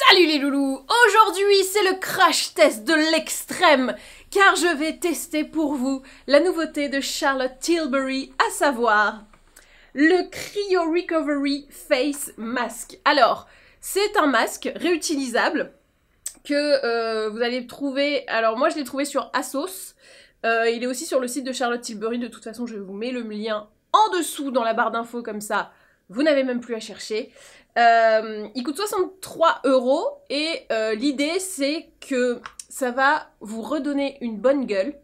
Salut les loulous! Aujourd'hui, c'est le crash test de l'extrême, car je vais tester pour vous la nouveauté de Charlotte Tilbury, à savoir le Cryo Recovery Face Mask. Alors, c'est un masque réutilisable que vous allez trouver... Alors moi, je l'ai trouvé sur ASOS. Il est aussi sur le site de Charlotte Tilbury. De toute façon, je vous mets le lien en dessous dans la barre d'infos, comme ça, vous n'avez même plus à chercher. Il coûte 63 € et l'idée c'est que ça va vous redonner une bonne gueule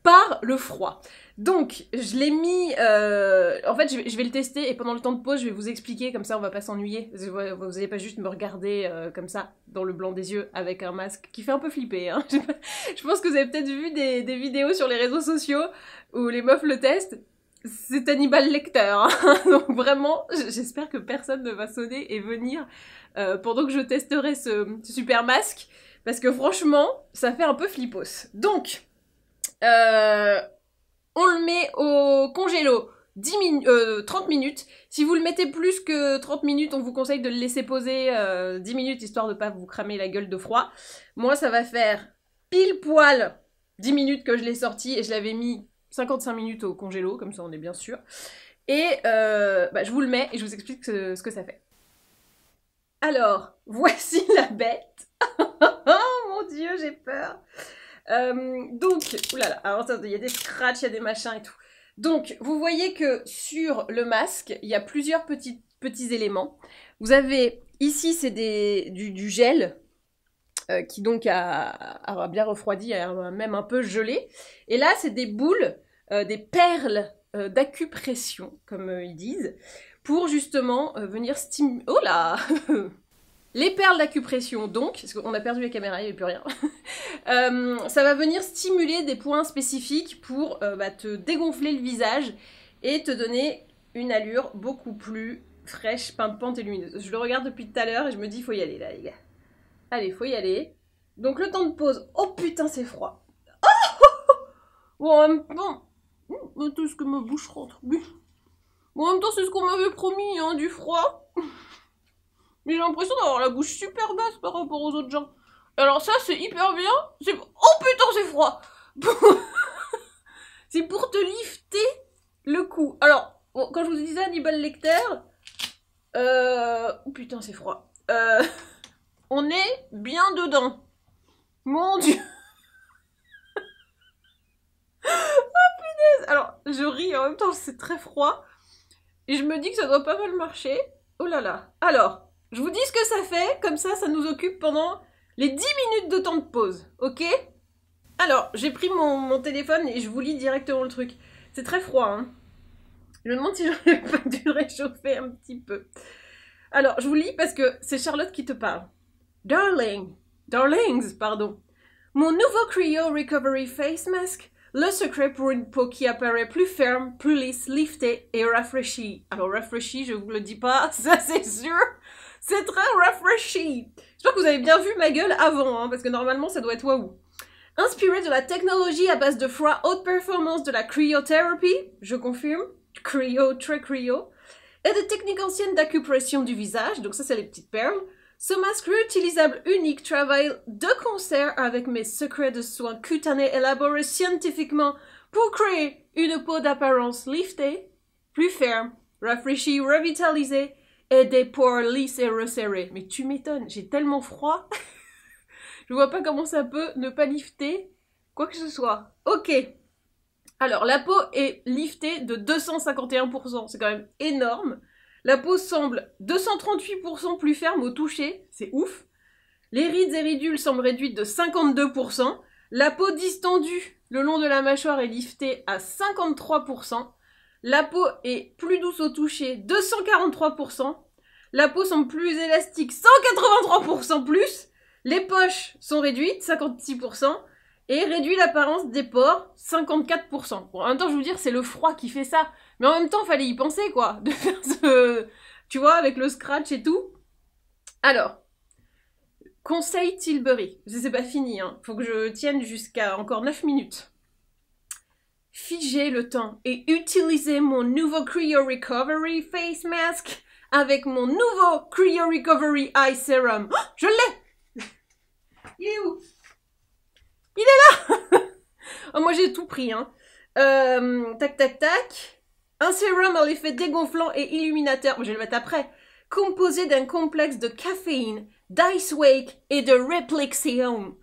par le froid. Donc je l'ai mis, en fait je vais le tester et pendant le temps de pause je vais vous expliquer, comme ça on va pas s'ennuyer. Vous n'allez pas juste me regarder comme ça dans le blanc des yeux avec un masque qui fait un peu flipper. Hein. Je pense que vous avez peut-être vu des vidéos sur les réseaux sociaux où les meufs le testent. C'est Hannibal Lecter, hein. Donc vraiment, j'espère que personne ne va sonner et venir pendant que je testerai ce super masque, parce que franchement, ça fait un peu flippos. Donc, on le met au congélo 30 minutes. Si vous le mettez plus que 30 minutes, on vous conseille de le laisser poser 10 minutes, histoire de pas vous cramer la gueule de froid. Moi, ça va faire pile poil 10 minutes que je l'ai sorti, et je l'avais mis 55 minutes au congélo, comme ça on est bien sûr. Et je vous le mets et je vous explique ce que ça fait. Alors, voici la bête. Oh mon dieu, j'ai peur. Donc, oulala, alors il y a des scratchs, il y a des machins et tout. Donc, vous voyez que sur le masque, il y a plusieurs petits éléments. Vous avez, ici c'est du gel, qui donc a bien refroidi, a même un peu gelé. Et là, c'est des boules, des perles d'acupression, comme ils disent, pour justement venir stimuler... Oh là Les perles d'acupression, donc, parce qu'on a perdu les caméras, il n'y avait plus rien, ça va venir stimuler des points spécifiques pour te dégonfler le visage et te donner une allure beaucoup plus fraîche, pimpante et lumineuse. Je le regarde depuis tout à l'heure et je me dis, il faut y aller là, les gars. Allez, faut y aller. Donc le temps de pause. Oh putain, c'est froid. Oh bon, en même temps, tout ce que ma bouche rentre. Bon, en même temps, c'est ce qu'on m'avait promis, hein, du froid. Mais j'ai l'impression d'avoir la bouche super basse par rapport aux autres gens. Alors ça, c'est hyper bien. Oh putain, c'est froid. C'est pour te lifter le cou. Alors, bon, quand je vous disais Hannibal Lecter, oh putain, c'est froid. On est bien dedans. Mon dieu. Oh punaise. Alors, je ris, en même temps c'est très froid. Et je me dis que ça doit pas mal marcher. Oh là là. Alors, je vous dis ce que ça fait. Comme ça nous occupe pendant les 10 minutes de temps de pause. Ok? Alors, j'ai pris mon téléphone et je vous lis directement le truc. C'est très froid, hein. Je me demande si j'aurais pas dû réchauffer un petit peu. Alors, je vous lis parce que c'est Charlotte qui te parle. Darlings, pardon. Mon nouveau Cryo Recovery Face Mask, le secret pour une peau qui apparaît plus ferme, plus lisse, liftée et rafraîchie. Alors rafraîchie, je vous le dis pas, ça c'est sûr, c'est très rafraîchi. J'espère que vous avez bien vu ma gueule avant, hein, parce que normalement ça doit être waouh. Inspiré de la technologie à base de froid haute performance de la cryothérapie, je confirme, cryo, très cryo, et des techniques anciennes d'acupression du visage, donc ça c'est les petites perles. Ce masque réutilisable unique travaille de concert avec mes secrets de soins cutanés élaborés scientifiquement pour créer une peau d'apparence liftée, plus ferme, rafraîchie, revitalisée et des pores lisses et resserrés. Mais tu m'étonnes, j'ai tellement froid. Je vois pas comment ça peut ne pas lifter quoi que ce soit. Ok. Alors, la peau est liftée de 251%, c'est quand même énorme. La peau semble 238% plus ferme au toucher, c'est ouf. Les rides et ridules semblent réduites de 52%. La peau distendue le long de la mâchoire est liftée à 53%. La peau est plus douce au toucher, 243%. La peau semble plus élastique, 183% plus. Les poches sont réduites, 56%. Et réduit l'apparence des pores, 54%. Bon, en même temps, je vous dire, c'est le froid qui fait ça. Mais en même temps, fallait y penser, quoi. De faire ce... Tu vois, avec le scratch et tout. Alors, conseil Tilbury. C'est pas fini, hein. Faut que je tienne jusqu'à encore 9 minutes. Figez le temps et utilisez mon nouveau Cryo Recovery Face Mask avec mon nouveau Cryo Recovery Eye Serum. Oh, je l'ai! Il est où? Il est là! Oh, moi j'ai tout pris, hein. Tac, tac, tac. Un sérum à l'effet dégonflant et illuminateur, je vais le mettre après, composé d'un complexe de caféine, d'ice wake et de Replixium.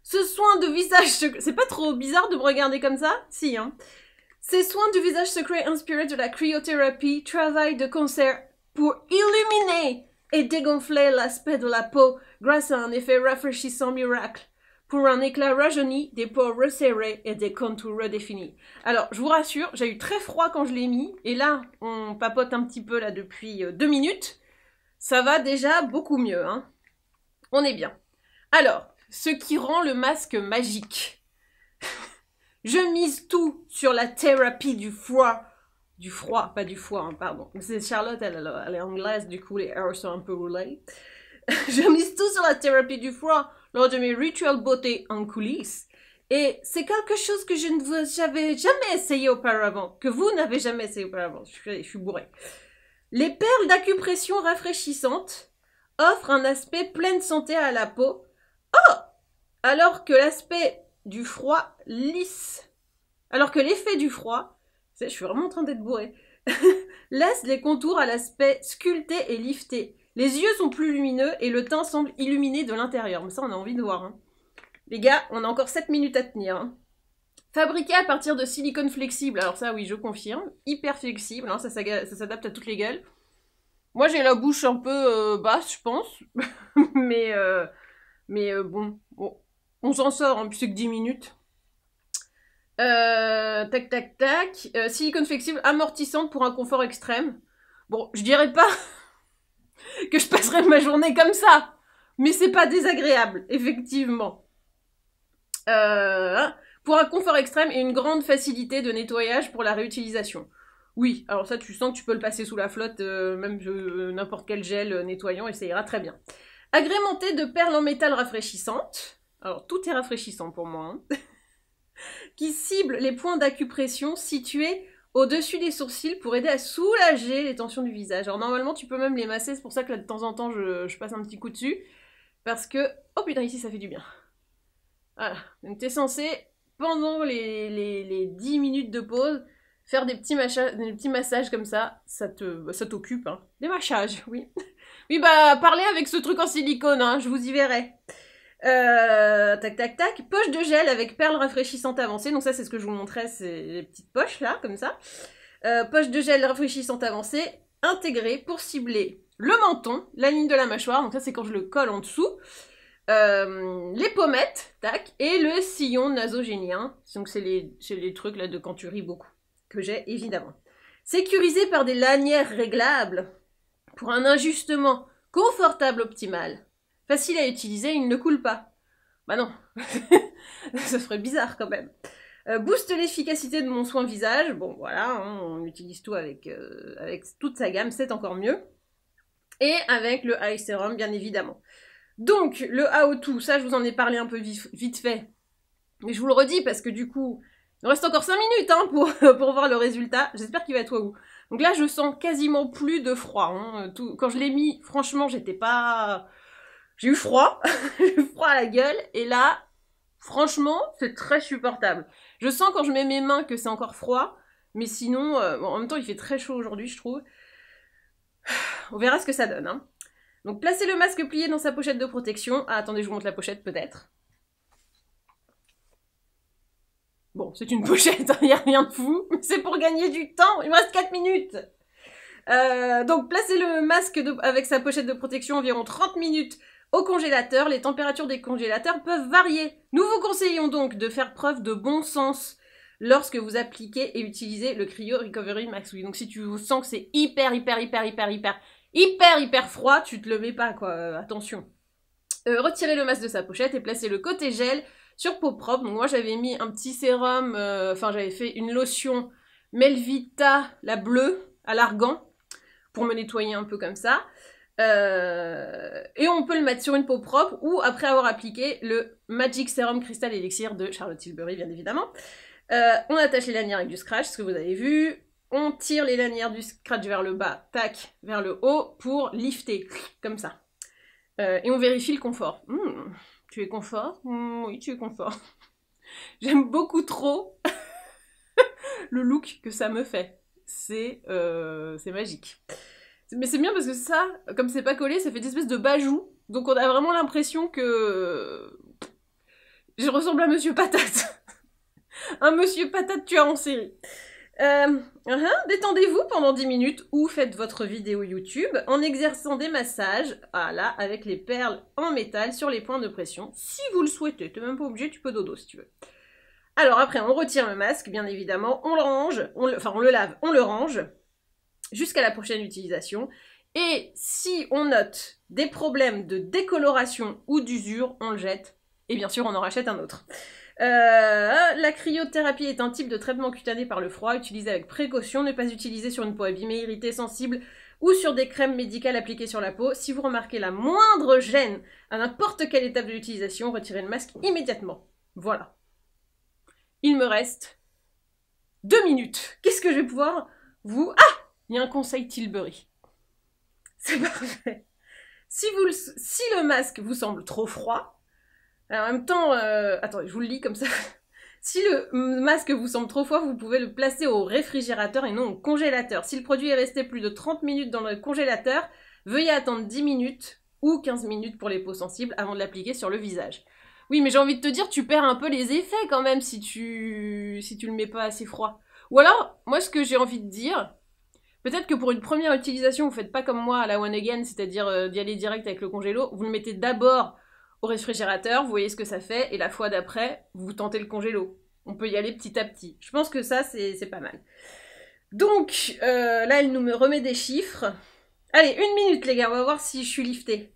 Ce soin de visage secret... C'est pas trop bizarre de me regarder comme ça? Si, hein. Ces soins du visage secret inspirés de la cryothérapie travaillent de concert pour illuminer et dégonfler l'aspect de la peau grâce à un effet rafraîchissant miracle, pour un éclat rajeuni, des pores resserrés et des contours redéfinis. Alors, je vous rassure, j'ai eu très froid quand je l'ai mis, et là, on papote un petit peu là depuis 2 minutes. Ça va déjà beaucoup mieux, hein. On est bien. Alors, ce qui rend le masque magique. Je mise tout sur la thérapie du froid. Du froid, pas du foie, hein, pardon. C'est Charlotte, elle est anglaise, du coup les R sont un peu roulés. Je mise tout sur la thérapie du froid lors de mes rituels beauté en coulisses. Et c'est quelque chose que je ne vous avais jamais essayé auparavant, que vous n'avez jamais essayé auparavant. Je suis bourrée. Les perles d'acupression rafraîchissantes offrent un aspect plein de santé à la peau. Oh! Alors que l'aspect du froid lisse. Alors que l'effet du froid, je suis vraiment en train d'être bourrée, laisse les contours à l'aspect sculpté et lifté. Les yeux sont plus lumineux et le teint semble illuminé de l'intérieur. Mais ça, on a envie de voir. Hein. Les gars, on a encore 7 minutes à tenir. Hein. Fabriqué à partir de silicone flexible. Alors ça, oui, je confirme. Hyper flexible. Hein, ça s'adapte à toutes les gueules. Moi, j'ai la bouche un peu basse, je pense. mais bon, on s'en sort, hein, puis c'est que 10 minutes. Tac, tac, tac. Silicone flexible amortissante pour un confort extrême. Bon, je dirais pas que je passerai ma journée comme ça. Mais c'est pas désagréable, effectivement. Pour un confort extrême et une grande facilité de nettoyage pour la réutilisation. Oui, alors ça, tu sens que tu peux le passer sous la flotte, même n'importe quel gel nettoyant, et ça ira très bien. Agrémenté de perles en métal rafraîchissantes. Alors, tout est rafraîchissant pour moi. Hein. Qui cible les points d'acupression situés au-dessus des sourcils pour aider à soulager les tensions du visage. Alors normalement, tu peux même les masser, c'est pour ça que là, de temps en temps, je passe un petit coup dessus. Parce que... Oh putain, ici, ça fait du bien. Voilà. Donc t'es censé, pendant les 10 minutes de pause, faire des petits massages comme ça. Ça t'occupe, hein. Des massages, oui. Oui, bah, parlez avec ce truc en silicone, hein, je vous y verrai. Tac, tac, tac. Poche de gel avec perles rafraîchissantes avancées. Donc ça, c'est ce que je vous montrais, c'est les petites poches, là, comme ça. Poche de gel rafraîchissante avancée, intégrée pour cibler le menton, la ligne de la mâchoire. Donc ça, c'est quand je le colle en dessous. Les pommettes, tac. Et le sillon nasogénien. Donc c'est les trucs, là, de quand tu ris beaucoup. Que j'ai, évidemment. Sécurisé par des lanières réglables pour un ajustement confortable optimal. Facile à utiliser, il ne coule pas. Bah non, ça ferait bizarre quand même. Booste l'efficacité de mon soin visage. Bon, voilà, hein, on utilise tout avec toute sa gamme, c'est encore mieux. Et avec le Eye Serum, bien évidemment. Donc, le AO2, ça, je vous en ai parlé un peu vite fait. Mais je vous le redis parce que du coup, il nous reste encore 5 minutes hein, pour voir le résultat. J'espère qu'il va être waouh. Donc là, je sens quasiment plus de froid. Hein. Quand je l'ai mis, franchement, j'étais pas... J'ai eu froid, j'ai eu froid à la gueule, et là, franchement, c'est très supportable. Je sens quand je mets mes mains que c'est encore froid, mais sinon, bon, en même temps, il fait très chaud aujourd'hui, je trouve. On verra ce que ça donne. Hein. Donc, placez le masque plié dans sa pochette de protection. Ah, attendez, je vous montre la pochette, peut-être. Bon, c'est une pochette, il n'y a rien de fou, mais c'est pour gagner du temps, il me reste 4 minutes. Donc, placez le masque avec sa pochette de protection environ 30 minutes au congélateur. Les températures des congélateurs peuvent varier. Nous vous conseillons donc de faire preuve de bon sens lorsque vous appliquez et utilisez le Cryo Recovery Max. Donc si tu sens que c'est hyper froid, tu te le mets pas quoi, attention. Retirez le masque de sa pochette et placez le côté gel sur peau propre. Donc moi j'avais mis un petit sérum, j'avais fait une lotion Melvita, la bleue, à l'argan, pour me nettoyer un peu comme ça. Et on peut le mettre sur une peau propre ou après avoir appliqué le Magic Serum Crystal Elixir de Charlotte Tilbury, bien évidemment. On attache les lanières avec du scratch, ce que vous avez vu. on tire les lanières du scratch vers le bas, tac, vers le haut, pour lifter, comme ça. Et on vérifie le confort. Tu es confort? Oui, tu es confort. J'aime beaucoup trop le look que ça me fait. C'est magique. Mais c'est bien parce que ça, comme c'est pas collé, ça fait une espèce de bajou. Donc on a vraiment l'impression que... Je ressemble à Monsieur Patate. Un Monsieur Patate tueur en série. Détendez-vous pendant 10 minutes ou faites votre vidéo YouTube en exerçant des massages, voilà, avec les perles en métal sur les points de pression, si vous le souhaitez. T'es même pas obligé, tu peux dodo si tu veux. Alors après, on retire le masque, bien évidemment, on le range, on le lave, on le range, jusqu'à la prochaine utilisation. Et si on note des problèmes de décoloration ou d'usure, on le jette. Et bien sûr, on en rachète un autre. La cryothérapie est un type de traitement cutané par le froid, utilisé avec précaution, ne pas utiliser sur une peau abîmée, irritée, sensible ou sur des crèmes médicales appliquées sur la peau. Si vous remarquez la moindre gêne à n'importe quelle étape de l'utilisation, retirez le masque immédiatement. Voilà. Il me reste 2 minutes. Qu'est-ce que je vais pouvoir vous... Ah! Il y a un conseil Tilbury. C'est parfait. Si le masque vous semble trop froid, alors en même temps... attendez, je vous le lis comme ça. Si le masque vous semble trop froid, vous pouvez le placer au réfrigérateur et non au congélateur. Si le produit est resté plus de 30 minutes dans le congélateur, veuillez attendre 10 minutes ou 15 minutes pour les peaux sensibles avant de l'appliquer sur le visage. Oui, mais j'ai envie de te dire, tu perds un peu les effets quand même si tu le mets pas assez froid. Ou alors, moi ce que j'ai envie de dire, peut-être que pour une première utilisation, vous faites pas comme moi à la One Again, c'est-à-dire d'y aller direct avec le congélo, vous le mettez d'abord au réfrigérateur, vous voyez ce que ça fait, et la fois d'après, vous tentez le congélo. On peut y aller petit à petit. Je pense que ça, c'est pas mal. Donc, là, elle nous remet des chiffres. Allez, 1 minute les gars, on va voir si je suis liftée.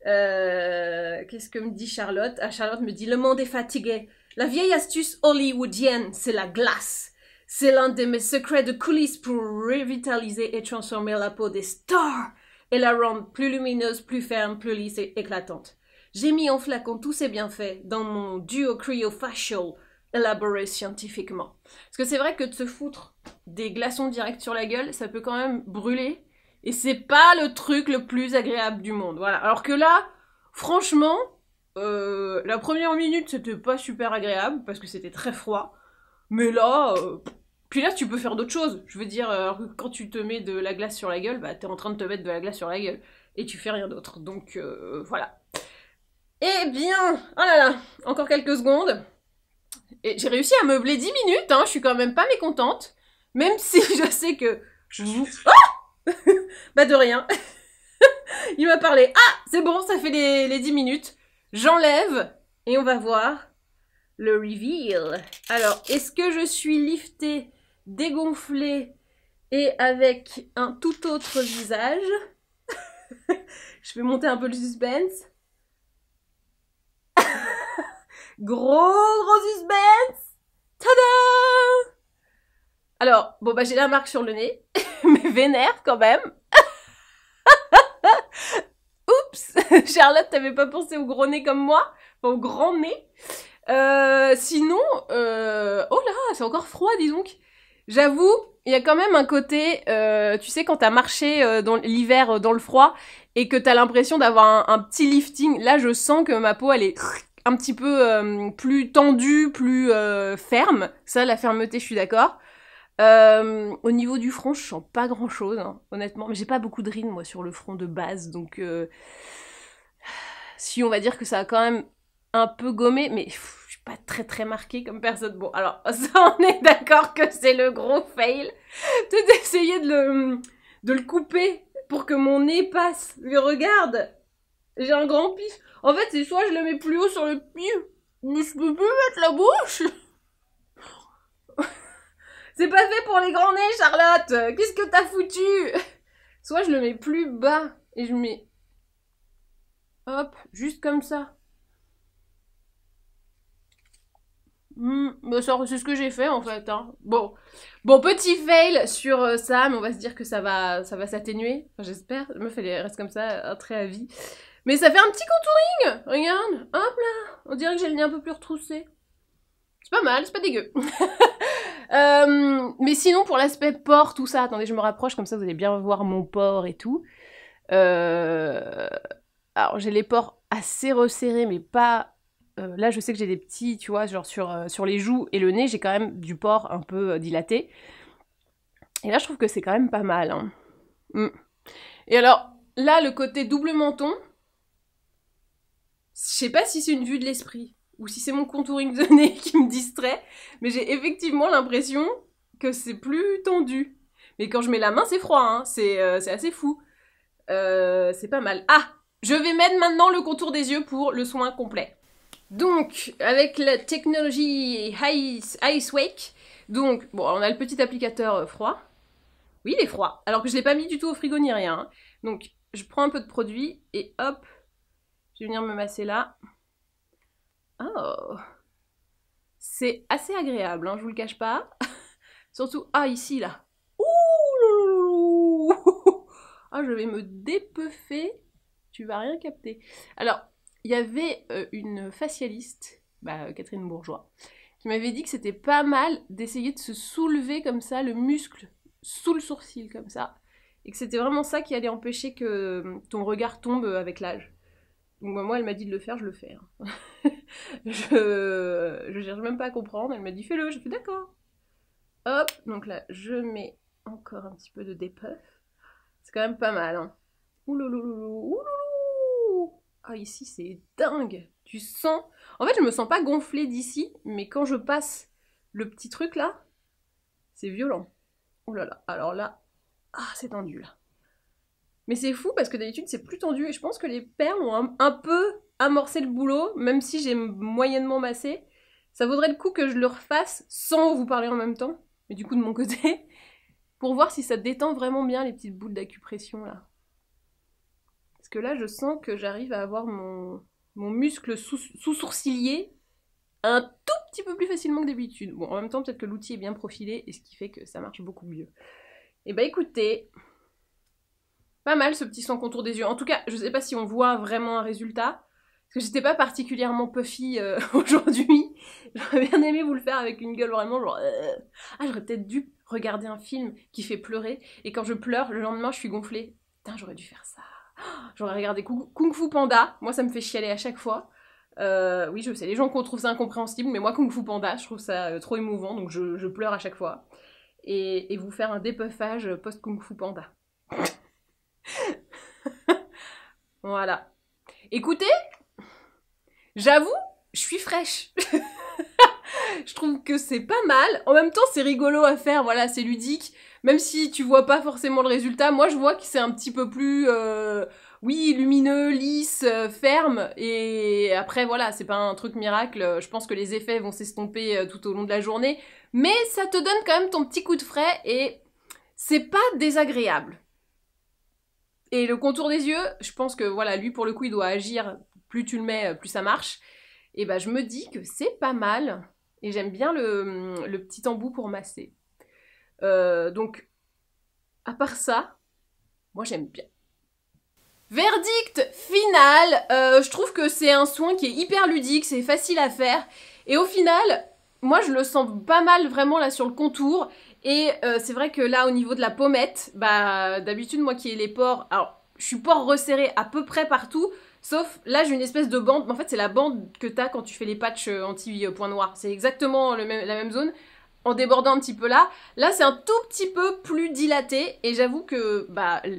Qu'est-ce que me dit Charlotte? Ah, Charlotte me dit, le monde est fatigué. La vieille astuce hollywoodienne, c'est la glace. C'est l'un de mes secrets de coulisses pour revitaliser et transformer la peau des stars et la rendre plus lumineuse, plus ferme, plus lisse et éclatante. J'ai mis en flacon tous ces bienfaits dans mon duo cryofacial élaboré scientifiquement. Parce que c'est vrai que de se foutre des glaçons directs sur la gueule, ça peut quand même brûler. Et c'est pas le truc le plus agréable du monde. Voilà. Alors que là, franchement, la première minute, c'était pas super agréable parce que c'était très froid. Mais là, puis là, tu peux faire d'autres choses. Je veux dire, quand tu te mets de la glace sur la gueule, bah t'es en train de te mettre de la glace sur la gueule. Et tu fais rien d'autre. Donc, voilà. Eh bien, oh là là, encore quelques secondes. Et j'ai réussi à meubler 10 minutes, hein, je suis quand même pas mécontente. Même si je sais que je vous... Oh bah de rien. Il m'a parlé. Ah, c'est bon, ça fait les 10 minutes. J'enlève et on va voir le reveal. Alors, est-ce que je suis liftée, dégonflée et avec un tout autre visage? Je vais monter un peu le suspense. Gros suspense. Tada! Alors, bon bah j'ai la marque sur le nez, mais vénère quand même. Oups, Charlotte, t'avais pas pensé au gros nez comme moi? Enfin, au grand nez. Sinon, oh là, c'est encore froid, dis donc. J'avoue, il y a quand même un côté, tu sais, quand t'as marché dans l'hiver dans le froid et que t'as l'impression d'avoir un petit lifting, là je sens que ma peau elle est un petit peu plus tendue, plus ferme. Ça, la fermeté, je suis d'accord. Au niveau du front, je sens pas grand chose, hein, honnêtement. Mais j'ai pas beaucoup de rides, moi, sur le front de base. Donc, si on va dire que ça a quand même un peu gommé, mais je suis pas très très marquée comme personne. Bon, alors, ça, on est d'accord que c'est le gros fail. Tout essayer de le couper pour que mon nez passe. Mais regarde, j'ai un grand pif. En fait, c'est soit je le mets plus haut sur le pied, mais je peux plus mettre la bouche. C'est pas fait pour les grands nez, Charlotte. Qu'est-ce que t'as foutu? Soit je le mets plus bas et je mets... Hop, juste comme ça. Bah c'est ce que j'ai fait en fait. Hein. Bon, petit fail sur ça, mais on va se dire que ça va s'atténuer. Enfin, j'espère. La meuf, elle reste comme ça, un trait à vie. Mais ça fait un petit contouring. Regarde, hop là. On dirait que j'ai le nez un peu plus retroussé. C'est pas mal, c'est pas dégueu. Mais sinon, pour l'aspect port, tout ça, attendez, je me rapproche, comme ça vous allez bien voir mon port et tout. Alors, j'ai les pores assez resserrés, mais pas... là, je sais que j'ai des petits, tu vois, genre sur les joues et le nez, j'ai quand même du port un peu dilaté. Et là, je trouve que c'est quand même pas mal. Hein. Et alors, là, le côté double menton, je sais pas si c'est une vue de l'esprit, ou si c'est mon contouring de nez qui me distrait, mais j'ai effectivement l'impression que c'est plus tendu. Mais quand je mets la main, c'est froid, hein. C'est assez fou. C'est pas mal. Ah! Je vais mettre maintenant le contour des yeux pour le soin complet. Donc, avec la technologie Ice Wake, donc, bon, on a le petit applicateur froid. Oui, il est froid, alors que je l'ai pas mis du tout au frigo ni rien. Hein. Donc, je prends un peu de produit et hop, je vais venir me masser là. Oh! C'est assez agréable, hein, je vous le cache pas. Surtout, ah, ici, là. Ouh! Ah, je vais me dépeffer. Tu vas rien capter. Alors, il y avait une facialiste, Catherine Bourgeois, qui m'avait dit que c'était pas mal d'essayer de se soulever comme ça, le muscle sous le sourcil comme ça, et que c'était vraiment ça qui allait empêcher que ton regard tombe avec l'âge. Donc moi, elle m'a dit de le faire, je le fais. Hein. je cherche même pas à comprendre, elle m'a dit fais-le, je fais d'accord. Hop, donc là, je mets encore un petit peu de dépuff. C'est quand même pas mal, hein. Oulouloulou, ouloulou. Ah, ici, c'est dingue. Tu sens... En fait, je me sens pas gonflée d'ici, mais quand je passe le petit truc là, c'est violent. Oh là là, alors là... Ah, c'est tendu, là. Mais c'est fou, parce que d'habitude, c'est plus tendu, et je pense que les perles ont un peu amorcé le boulot, même si j'ai moyennement massé. Ça vaudrait le coup que je le refasse sans vous parler en même temps, mais du coup de mon côté, pour voir si ça détend vraiment bien les petites boules d'acupression, là. Parce que là, je sens que j'arrive à avoir mon muscle sous-sourcilier un tout petit peu plus facilement que d'habitude. Bon, en même temps, peut-être que l'outil est bien profilé, et ce qui fait que ça marche beaucoup mieux. Et bah écoutez, pas mal ce petit soin contour des yeux. En tout cas, je sais pas si on voit vraiment un résultat, parce que j'étais pas particulièrement puffy aujourd'hui. J'aurais bien aimé vous le faire avec une gueule vraiment genre... Ah, j'aurais peut-être dû regarder un film qui fait pleurer, et quand je pleure, le lendemain, je suis gonflée. Putain, j'aurais dû faire ça. J'aurais regardé Kung Fu Panda, moi ça me fait chialer à chaque fois. Oui, je sais, les gens trouvent ça incompréhensible, mais moi Kung Fu Panda, je trouve ça trop émouvant, donc je pleure à chaque fois. Et vous faire un dépuffage post-Kung Fu Panda. Voilà. Écoutez, j'avoue, je suis fraîche. Je trouve que c'est pas mal. En même temps, c'est rigolo à faire, voilà, c'est ludique. Même si tu vois pas forcément le résultat, moi je vois que c'est un petit peu plus, oui, lumineux, lisse, ferme. Et après, voilà, c'est pas un truc miracle. Je pense que les effets vont s'estomper tout au long de la journée. Mais ça te donne quand même ton petit coup de frais et c'est pas désagréable. Et le contour des yeux, je pense que, voilà, lui pour le coup, il doit agir. Plus tu le mets, plus ça marche. Et bah, je me dis que c'est pas mal. Et j'aime bien le petit embout pour masser. Donc, à part ça, moi j'aime bien. Verdict final, je trouve que c'est un soin qui est hyper ludique, c'est facile à faire. Et au final, moi je le sens pas mal vraiment là sur le contour. Et c'est vrai que là au niveau de la pommette, d'habitude moi qui ai les pores, alors je suis pores resserrés à peu près partout. Sauf là j'ai une espèce de bande, mais en fait c'est la bande que t'as quand tu fais les patchs anti-point noir. C'est exactement la même zone. En débordant un petit peu là. Là, c'est un tout petit peu plus dilaté. Et j'avoue que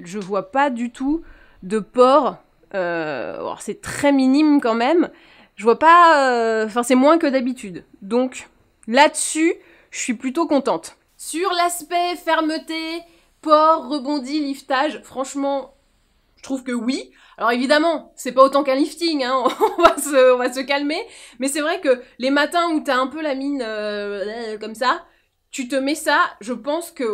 je vois pas du tout de pores. Alors c'est très minime quand même. Je vois pas... Enfin, c'est moins que d'habitude. Donc, là-dessus, je suis plutôt contente. Sur l'aspect fermeté, pores, rebondi, liftage, franchement, je trouve que oui. Alors évidemment, c'est pas autant qu'un lifting, hein, on va se calmer. Mais c'est vrai que les matins où t'as un peu la mine comme ça, tu te mets ça, je pense que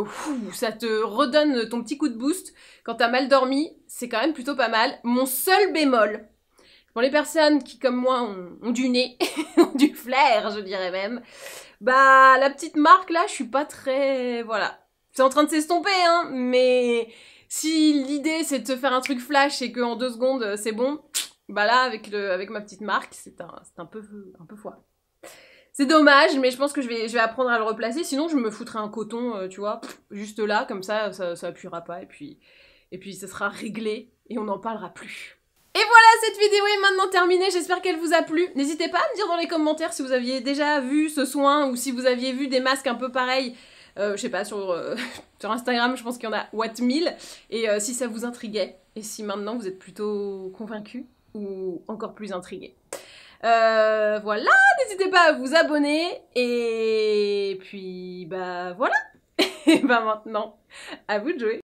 ça te redonne ton petit coup de boost. Quand t'as mal dormi, c'est quand même plutôt pas mal. Mon seul bémol, pour les personnes qui, comme moi, ont du nez, ont du flair, je dirais même, la petite marque là, je suis pas très... Voilà. C'est en train de s'estomper, hein, mais... Si l'idée c'est de se faire un truc flash et qu'en 2 secondes c'est bon, là avec ma petite marque c'est un peu foire. C'est dommage, mais je pense que je vais apprendre à le replacer, sinon je me foutrai un coton, tu vois, juste là, comme ça appuiera pas, et puis ça sera réglé, et on n'en parlera plus. Et voilà, cette vidéo est maintenant terminée, j'espère qu'elle vous a plu. N'hésitez pas à me dire dans les commentaires si vous aviez déjà vu ce soin, ou si vous aviez vu des masques un peu pareils, je sais pas, sur Instagram, je pense qu'il y en a what 1000, et si ça vous intriguait, et si maintenant vous êtes plutôt convaincus, ou encore plus intrigués. Voilà, n'hésitez pas à vous abonner, et puis bah voilà. Et bah maintenant, à vous de jouer.